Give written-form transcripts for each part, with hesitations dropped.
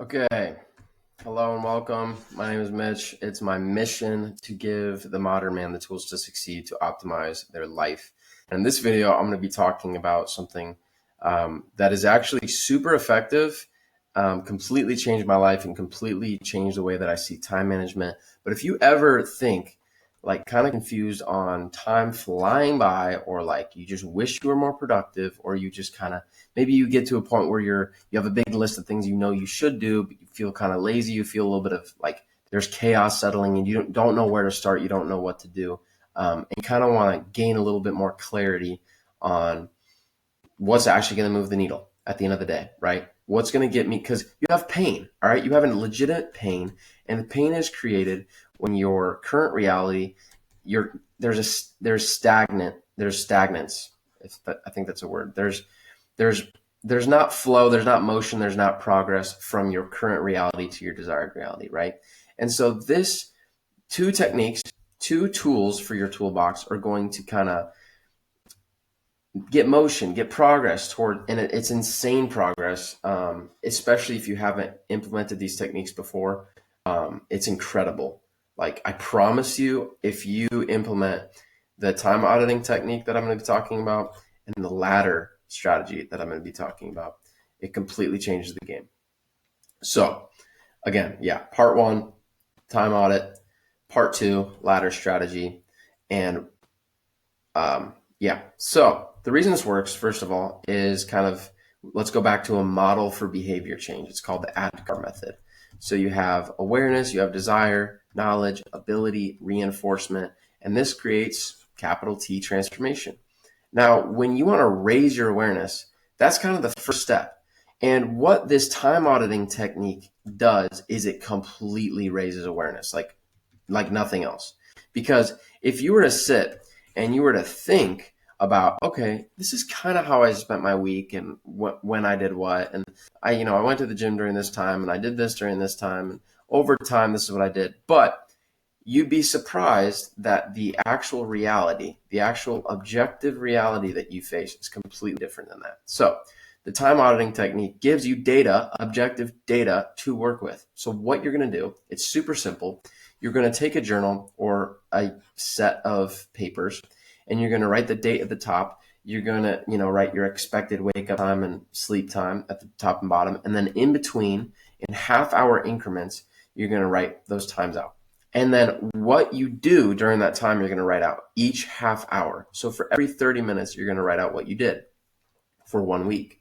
Okay. Hello and welcome. My name is Mitch. It's my mission to give the modern man the tools to succeed, to optimize their life. And in this video, I'm going to be talking about something that is actually super effective, completely changed my life and completely changed the way that I see time management. But if you ever think like kind of confused on time flying by, or like you just wish you were more productive, or you just kind of maybe you get to a point where you have a big list of things you know you should do, but you feel kind of lazy, you feel a little bit of like there's chaos settling and you don't know where to start, you don't know what to do, and kind of want to gain a little bit more clarity on what's actually going to move the needle at the end of the day, right? What's going to get me, because you have pain, all right? You have a legitimate pain, and the pain is created when your current reality, there's stagnance. I think that's a word. There's not flow, there's not motion, there's not progress from your current reality to your desired reality, right? And so this two techniques, two tools for your toolbox are going to kind of get motion, get progress toward, and it's insane progress, especially if you haven't implemented these techniques before. It's incredible. Like, I promise you, if you implement the time auditing technique that I'm going to be talking about and the ladder strategy that I'm going to be talking about, it completely changes the game. So again, yeah, part one, time audit, part two, ladder strategy. And so the reason this works, first of all, is kind of, let's go back to a model for behavior change. It's called the ADKAR method. So you have awareness, you have desire, knowledge, ability, reinforcement, and this creates capital T transformation. Now, when you want to raise your awareness, that's kind of the first step. And what this time auditing technique does is it completely raises awareness, like nothing else. Because if you were to sit and you were to think about, okay, this is kind of how I spent my week and when I did what, and I went to the gym during this time and I did this during this time, and over time this is what I did. But you'd be surprised that the actual reality, the actual objective reality that you face is completely different than that. So the time auditing technique gives you data, objective data to work with. So what you're going to do, it's super simple. You're going to take a journal or a set of papers, and you're going to write the date at the top. You're going to, write your expected wake up time and sleep time at the top and bottom. And then in between, in half-hour increments, you're going to write those times out. And then what you do during that time, you're going to write out each half hour. So for every 30 minutes, you're going to write out what you did for 1 week.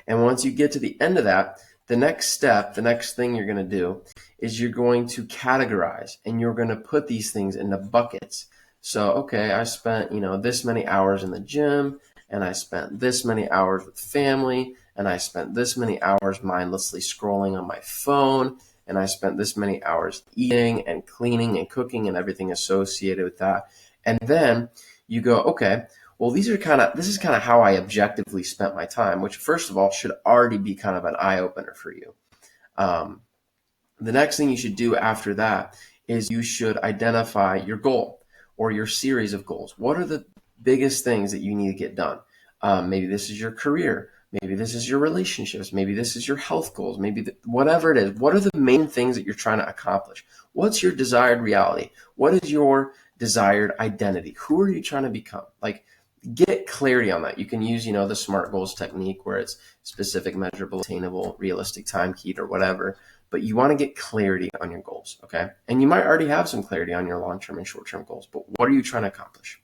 And once you get to the end of that, the next step, the next thing you're going to do is you're going to categorize, and you're going to put these things into buckets. So, okay, I spent, this many hours in the gym, and I spent this many hours with family, and I spent this many hours mindlessly scrolling on my phone, and I spent this many hours eating and cleaning and cooking and everything associated with that. And then you go, okay, well, this is kind of how I objectively spent my time, which first of all should already be kind of an eye opener for you. The next thing you should do after that is you should identify your goal or your series of goals. What are the biggest things that you need to get done? Maybe this is your career. Maybe this is your relationships. Maybe this is your health goals. Maybe whatever it is. What are the main things that you're trying to accomplish? What's your desired reality? What is your desired identity? Who are you trying to become? Like, get clarity on that. You can use, the SMART goals technique, where it's specific, measurable, attainable, realistic, time keyed, or whatever. But you want to get clarity on your goals, okay? And you might already have some clarity on your long-term and short-term goals, but what are you trying to accomplish?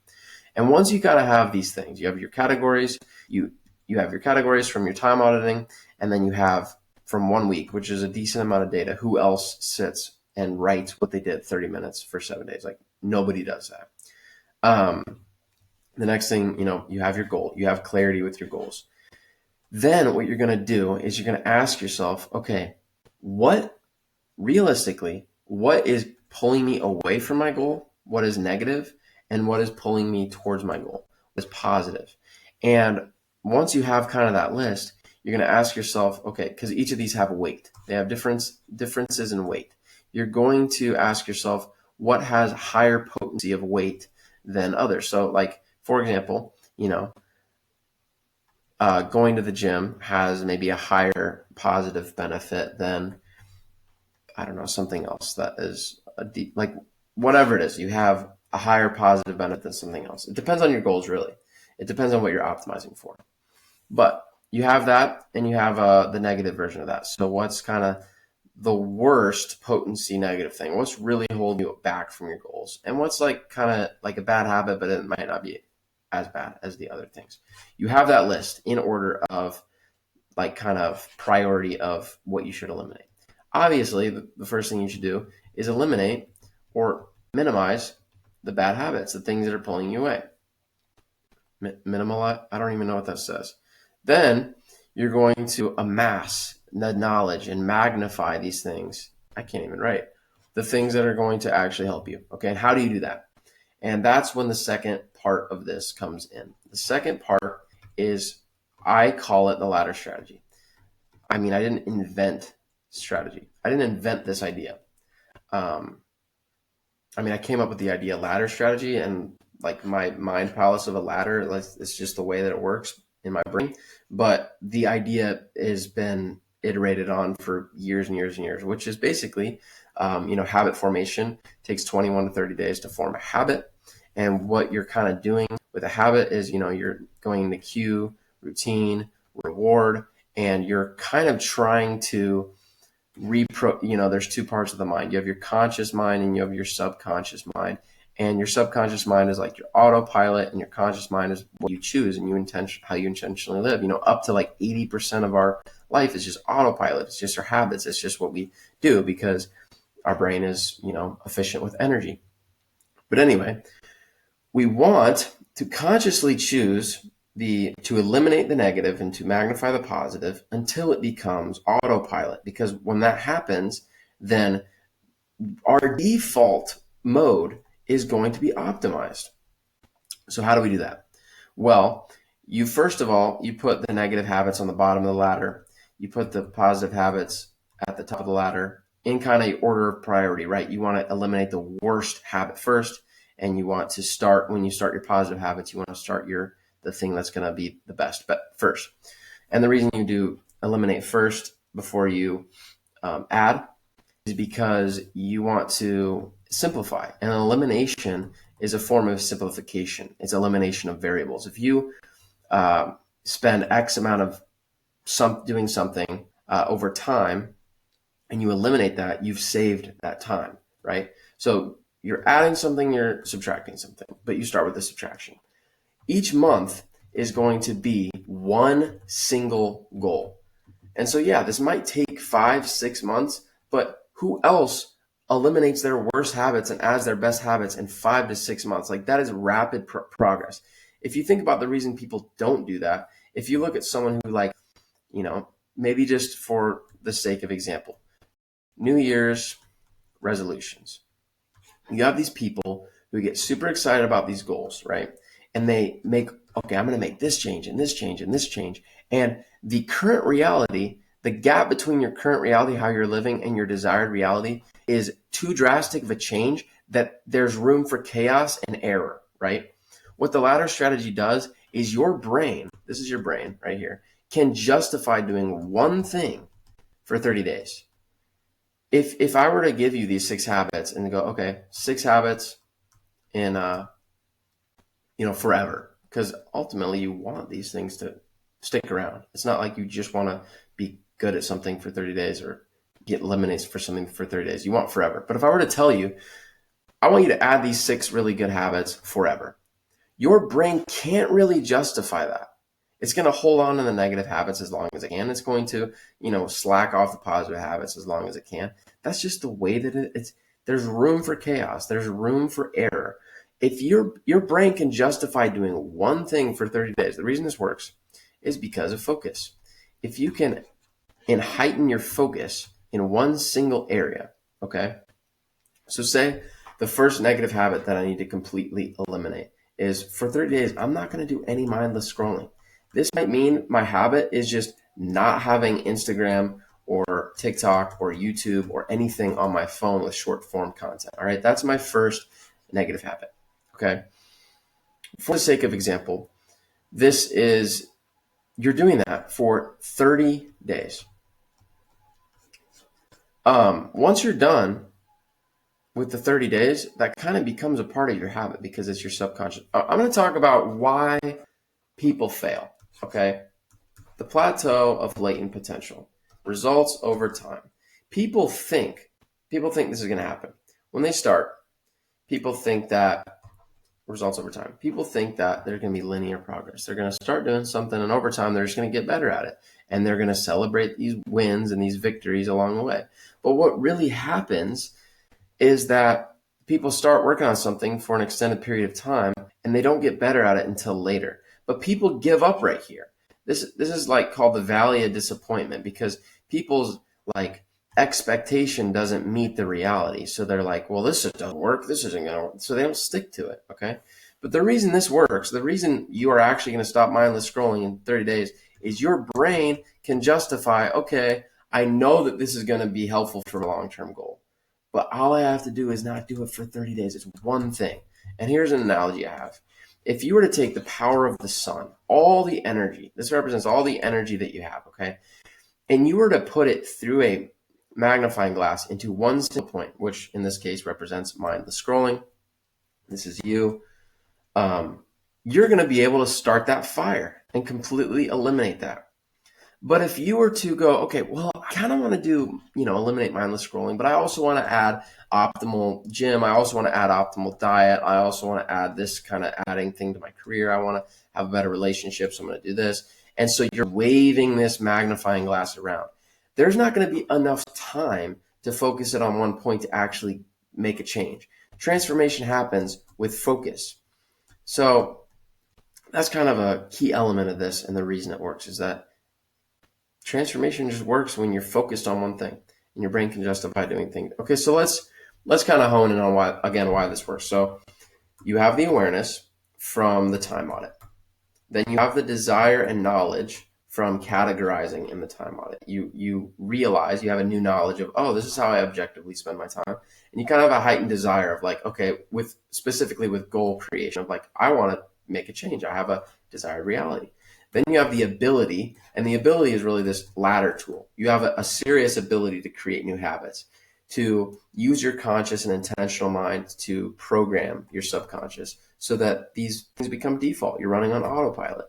And once you kind of have these things, you have your categories, you have your categories from your time auditing, and then you have from 1 week, which is a decent amount of data, who else sits and writes what they did 30 minutes for 7 days. Like, nobody does that. The next thing, you have your goal, you have clarity with your goals. Then what you're going to do is you're going to ask yourself, okay, what is pulling me away from my goal? What is negative? And what is pulling me towards my goal? What is positive? And once you have kind of that list, you're going to ask yourself, okay, because each of these have weight. They have differences in weight. You're going to ask yourself, what has higher potency of weight than others? So, like, for example, going to the gym has maybe a higher positive benefit than I don't know, something else that is a deep, like whatever it is, you have a higher positive benefit than something else. It depends on your goals, really. It depends on what you're optimizing for. But you have that, and you have the negative version of that. So what's kind of the worst potency negative thing? What's really holding you back from your goals? And what's like kind of like a bad habit, but it might not be as bad as the other things. You have that list in order of like kind of priority of what you should eliminate. Obviously, the first thing you should do is eliminate or minimize the bad habits, the things that are pulling you away. Minimal, I don't even know what that says. Then you're going to amass the knowledge and magnify these things. I can't even write. The things that are going to actually help you. Okay, and how do you do that? And that's when the second part of this comes in. The second part is, I call it the ladder strategy. I mean, I didn't invent strategy. I didn't invent this idea. I came up with the idea ladder strategy, and like my mind palace of a ladder, it's just the way that it works in my brain. But the idea has been iterated on for years and years and years, which is basically, habit formation takes 21 to 30 days to form a habit. And what you're kind of doing with a habit is, you're going into cue, routine, reward, and you're kind of trying to there's two parts of the mind. You have your conscious mind and you have your subconscious mind. And your subconscious mind is like your autopilot, and your conscious mind is what you choose and how you intentionally live. Up to like 80% of our life is just autopilot. It's just our habits. It's just what we do because our brain is, efficient with energy. But anyway, we want to consciously choose to eliminate the negative and to magnify the positive until it becomes autopilot. Because when that happens, then our default mode is going to be optimized. So how do we do that? Well, first of all, you put the negative habits on the bottom of the ladder. You put the positive habits at the top of the ladder in kind of order of priority, right? You want to eliminate the worst habit first, and you want to start, when you start your positive habits, you want to start the thing that's going to be the best first. And the reason you do eliminate first before you add is because you want to simplify. And elimination is a form of simplification. It's elimination of variables. If you spend X amount of doing something over time, and you eliminate that, you've saved that time, right? So you're adding something, you're subtracting something, but you start with the subtraction. Each month is going to be one single goal. And so, yeah, this might take 5-6 months, but who else eliminates their worst habits and adds their best habits in 5 to 6 months? Like, that is rapid progress. If you think about the reason people don't do that, if you look at someone who maybe just for the sake of example, New Year's resolutions. You have these people who get super excited about these goals, right? And they make, okay, I'm going to make this change and this change and this change. And the current reality, the gap between your current reality, how you're living, and your desired reality is too drastic of a change that there's room for chaos and error, right? What the ladder strategy does is your brain, this is your brain right here, can justify doing one thing for 30 days. If I were to give you these 6 habits and go, okay, 6 habits in forever, because ultimately you want these things to stick around. It's not like you just want to be good at something for 30 days or get eliminates for something for 30 days. You want forever. But if I were to tell you, I want you to add these 6 really good habits forever, your brain can't really justify that. It's going to hold on to the negative habits as long as it can. It's going to, slack off the positive habits as long as it can. That's just the way that it's. There's room for chaos. There's room for error. If your brain can justify doing one thing for 30 days, the reason this works is because of focus. If you can heighten your focus in one single area, okay? So say the first negative habit that I need to completely eliminate is for 30 days, I'm not going to do any mindless scrolling. This might mean my habit is just not having Instagram or TikTok or YouTube or anything on my phone with short form content. All right, that's my first negative habit. Okay. For the sake of example, you're doing that for 30 days. Once you're done with the 30 days, that kind of becomes a part of your habit because it's your subconscious. I'm going to talk about why people fail. Okay. The plateau of latent potential, results over time. People think, people think this is going to happen. When they start, people think that results over time. People think that there's going to be linear progress. They're going to start doing something, and over time, they're just going to get better at it. And they're going to celebrate these wins and these victories along the way. But what really happens is that people start working on something for an extended period of time, and they don't get better at it until later. But people give up right here. This is like called the valley of disappointment, because people's like expectation doesn't meet the reality. So they're like, well, this doesn't work. This isn't going to work. So they don't stick to it. Okay. But the reason this works, the reason you are actually going to stop mindless scrolling in 30 days is your brain can justify, okay, I know that this is going to be helpful for a long-term goal, but all I have to do is not do it for 30 days. It's one thing. And here's an analogy I have. If you were to take the power of the sun, all the energy, this represents all the energy that you have, okay? And you were to put it through a magnifying glass into one single point, which in this case represents mindless scrolling. This is you. You're going to be able to start that fire and completely eliminate that. But if you were to go, okay, well, I kind of want to do, eliminate mindless scrolling, but I also want to add optimal gym. I also want to add optimal diet. I also want to add this kind of adding thing to my career. I want to have a better relationship, so I'm going to do this. And so you're waving this magnifying glass around. There's not going to be enough time to focus it on one point to actually make a change. Transformation happens with focus. So that's kind of a key element of this, and the reason it works is that transformation just works when you're focused on one thing and your brain can justify doing things. Okay, so let's kind of hone in on why this works. So you have the awareness from the time audit. Then you have the desire and knowledge from categorizing in the time audit. You realize you have a new knowledge of, oh, this is how I objectively spend my time. And you kind of have a heightened desire of like, okay, specifically with goal creation of like, I want to make a change. I have a desired reality. Then you have the ability, and the ability is really this ladder tool. You have a serious ability to create new habits, to use your conscious and intentional mind to program your subconscious so that these things become default. You're running on autopilot.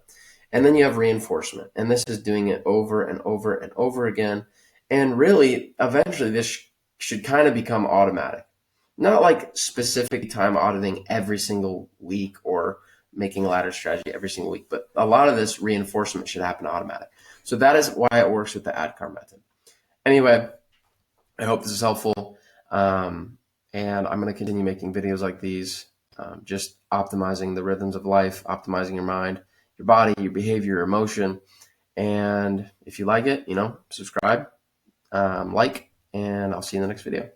And then you have reinforcement, and this is doing it over and over and over again. And really, eventually, this should kind of become automatic. Not like specific time auditing every single week or making a ladder strategy every single week, but a lot of this reinforcement should happen automatic. So that is why it works with the ADKAR method. Anyway, I hope this is helpful. And I'm going to continue making videos like these, just optimizing the rhythms of life, optimizing your mind, your body, your behavior, your emotion. And if you like it, subscribe, like, and I'll see you in the next video.